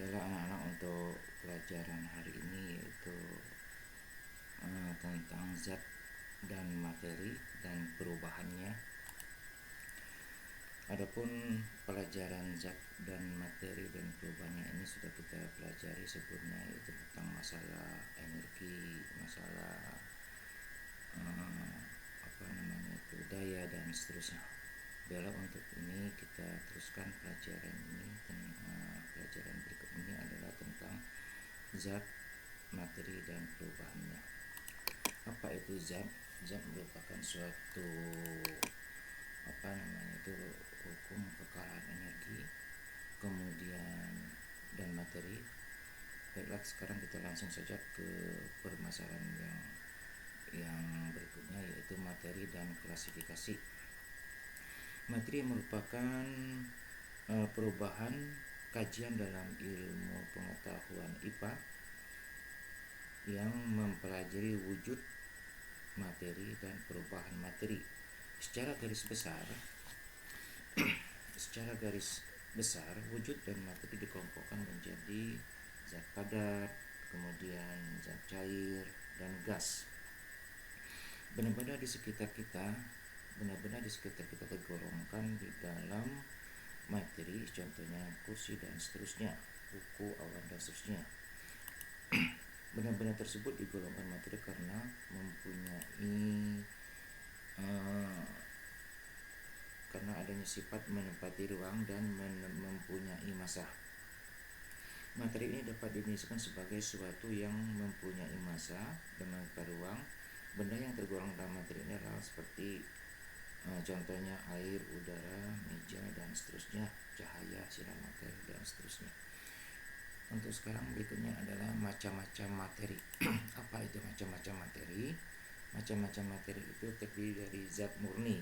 Baiklah anak-anak, untuk pelajaran hari ini yaitu tentang zat dan materi dan perubahannya. Adapun pelajaran zat dan materi dan perubahannya ini sudah kita pelajari sebelumnya, yaitu tentang masalah energi, masalah daya dan seterusnya. Baiklah, untuk ini kita teruskan pelajaran ini. Pelajaran berikut ini adalah tentang zat, materi dan perubahannya. Apa itu zat? Zat merupakan suatu hukum kekalahan energi, kemudian dan materi. Baiklah, sekarang kita langsung saja ke permasalahan yang berikutnya, yaitu materi dan klasifikasi. Materi merupakan perubahan kajian dalam ilmu pengetahuan IPA yang mempelajari wujud materi dan perubahan materi. Secara garis besar, wujud dan materi dikelompokkan menjadi zat padat, kemudian zat cair, dan gas. Benda-benda di sekitar kita tergolongkan di dalam materi, contohnya kursi dan seterusnya, buku, awan dan seterusnya. Benda-benda tersebut digolongkan materi karena adanya sifat menempati ruang dan mempunyai massa. Materi ini dapat didefinisikan sebagai suatu yang mempunyai massa dan menempati ruang. Benda yang tergolong dalam materi ini adalah seperti contohnya air, udara, meja dan seterusnya, cahaya, sinar matahari dan seterusnya. Untuk sekarang berikutnya adalah macam-macam materi. Apa itu macam-macam materi? Macam-macam materi itu terdiri dari zat murni.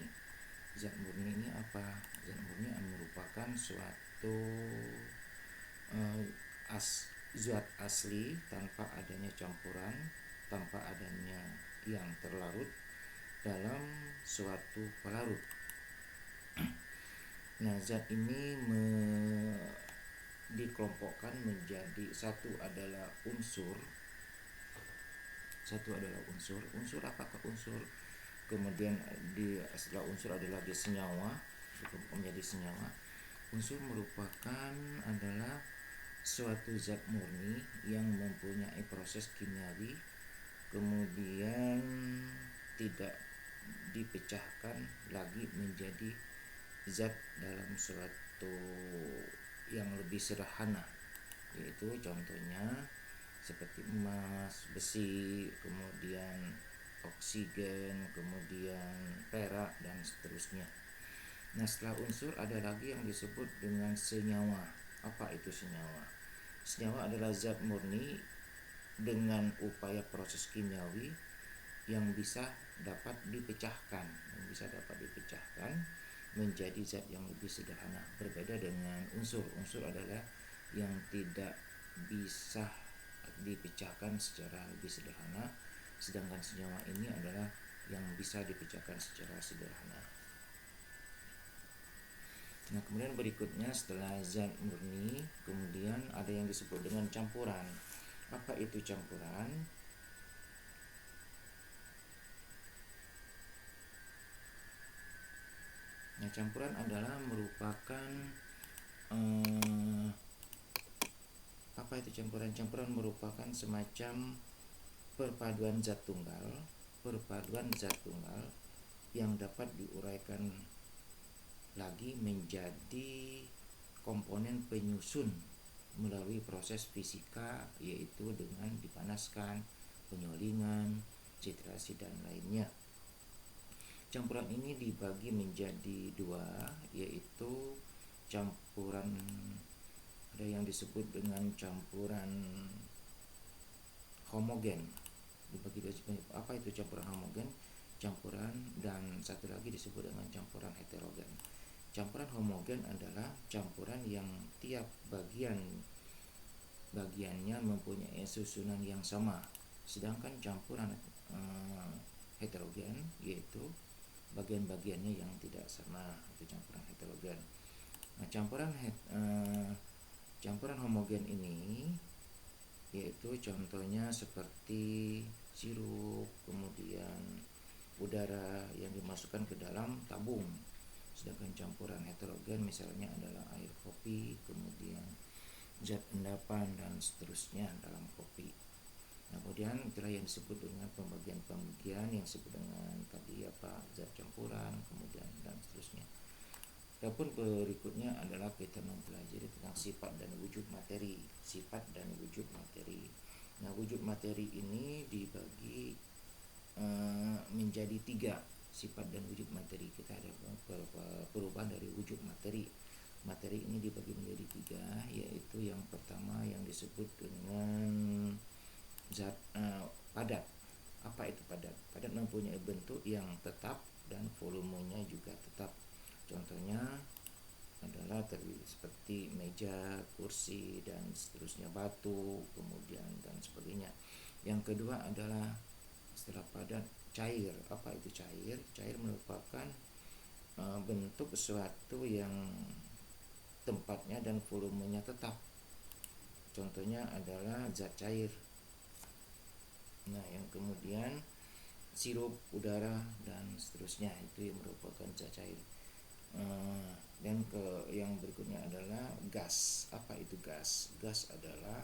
Zat murni ini apa? Zat murni merupakan suatu zat asli tanpa adanya campuran, tanpa adanya yang terlarut dalam suatu pelarut. Nah, zat ini dikelompokkan menjadi satu adalah unsur. Unsur apakah unsur? Kemudian setelah unsur ada lagi senyawa, menjadi senyawa. Unsur merupakan adalah suatu zat murni yang mempunyai proses kimiawi, kemudian tidak dipecahkan lagi menjadi zat dalam suatu yang lebih sederhana, yaitu contohnya seperti emas, besi, kemudian oksigen, kemudian perak dan seterusnya. Nah, setelah unsur ada lagi yang disebut dengan senyawa. Apa itu senyawa? Senyawa adalah zat murni dengan upaya proses kimiawi yang dapat dipecahkan menjadi zat yang lebih sederhana. Berbeda dengan unsur. Unsur adalah yang tidak bisa dipecahkan secara lebih sederhana, sedangkan senyawa ini adalah yang bisa dipecahkan secara sederhana. Nah, kemudian berikutnya setelah zat murni, kemudian ada yang disebut dengan campuran. Apa itu campuran? Nah, campuran adalah merupakan apa itu campuran? Campuran merupakan semacam perpaduan zat tunggal yang dapat diuraikan lagi menjadi komponen penyusun melalui proses fisika, yaitu dengan dipanaskan, penyulingan, titrasi dan lainnya. Campuran ini dibagi menjadi dua, yaitu campuran, ada yang disebut dengan campuran homogen. Dibagi dua. Apa itu campuran homogen? Dan satu lagi disebut dengan campuran heterogen. Campuran homogen adalah campuran yang tiap bagiannya mempunyai susunan yang sama, sedangkan campuran heterogen yaitu bagian-bagiannya yang tidak sama, itu campuran heterogen. Nah, campuran Campuran homogen ini yaitu contohnya seperti sirup, kemudian udara yang dimasukkan ke dalam tabung. Sedangkan campuran heterogen misalnya adalah air kopi, kemudian zat endapan dan seterusnya dalam kopi. Nah, kemudian itulah yang disebut dengan pembagian-pembagian yang disebut dengan tadi zat campuran, kemudian dan seterusnya. Adapun berikutnya adalah kita mempelajari tentang sifat dan wujud materi. Sifat dan wujud materi. Nah, wujud materi ini dibagi menjadi 3 sifat dan wujud materi. Kita ada perubahan dari wujud materi. Materi ini dibagi menjadi 3, yaitu yang pertama yang disebut dengan zat padat. Apa itu padat? Padat mempunyai bentuk yang tetap dan volumenya juga tetap. Contohnya adalah seperti meja, kursi dan seterusnya, batu, kemudian dan sebagainya. Yang kedua adalah setelah padat cair. Apa itu cair? Cair merupakan bentuk sesuatu yang tempatnya dan volumenya tetap. Contohnya adalah zat cair. Nah, yang kemudian sirup, udara dan seterusnya itu yang merupakan zat cair. Dan yang berikutnya adalah gas. Apa itu gas? Gas adalah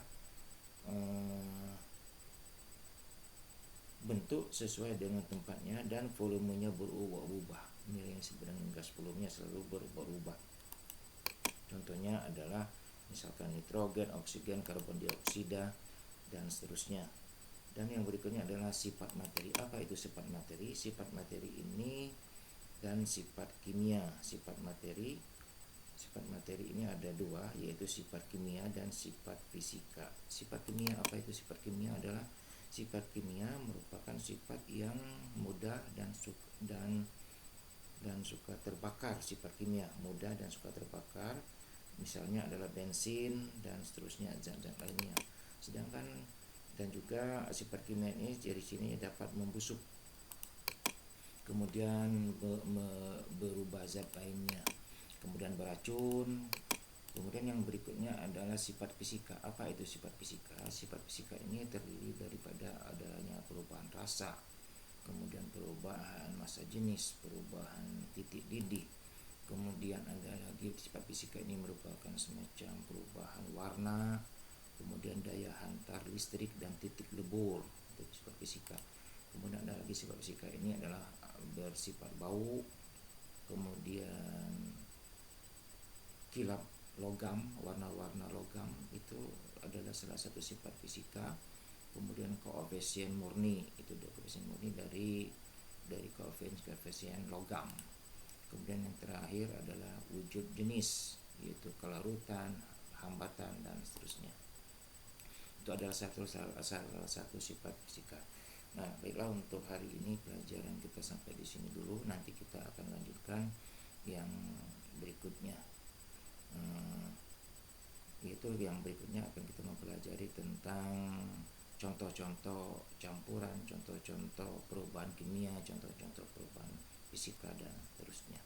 bentuk sesuai dengan tempatnya dan volumenya berubah-ubah. Ini yang disebut dengan gas, volumenya selalu berubah-ubah. Contohnya adalah misalkan nitrogen, oksigen, karbon dioksida dan seterusnya. Dan yang berikutnya adalah sifat materi. Apa itu sifat materi? Sifat materi ini dan sifat kimia. Sifat materi ini ada 2, yaitu sifat kimia dan sifat fisika. Sifat kimia, apa itu sifat kimia? Adalah sifat kimia merupakan sifat yang mudah dan suka terbakar. Sifat kimia mudah dan suka terbakar, misalnya adalah bensin dan seterusnya, zat-zat lainnya. Sedangkan dan juga sifat kimia ini ciri-cirinya dapat membusuk, kemudian berubah zat lainnya, kemudian beracun. Kemudian yang berikutnya adalah sifat fisika. Apa itu sifat fisika? Sifat fisika ini terdiri daripada adanya perubahan rasa, kemudian perubahan massa jenis, perubahan titik didih. Kemudian ada lagi sifat fisika ini merupakan semacam perubahan warna, kemudian daya hantar listrik dan titik lebur. Itu sifat fisika. Kemudian ada lagi sifat fisika ini adalah bersifat bau, kemudian kilap logam, warna-warna logam itu adalah salah satu sifat fisika. Kemudian koefisien murni, itu koefisien murni dari koefisien logam. Kemudian yang terakhir adalah wujud jenis, yaitu kelarutan, hambatan dan seterusnya. Itu adalah salah satu sifat fisika. Nah, baiklah, untuk hari ini pelajaran kita sampai di sini dulu. Nanti kita akan lanjutkan yang berikutnya. Yaitu yang berikutnya akan kita mempelajari tentang contoh-contoh campuran, contoh-contoh perubahan kimia, contoh-contoh perubahan fisika dan seterusnya.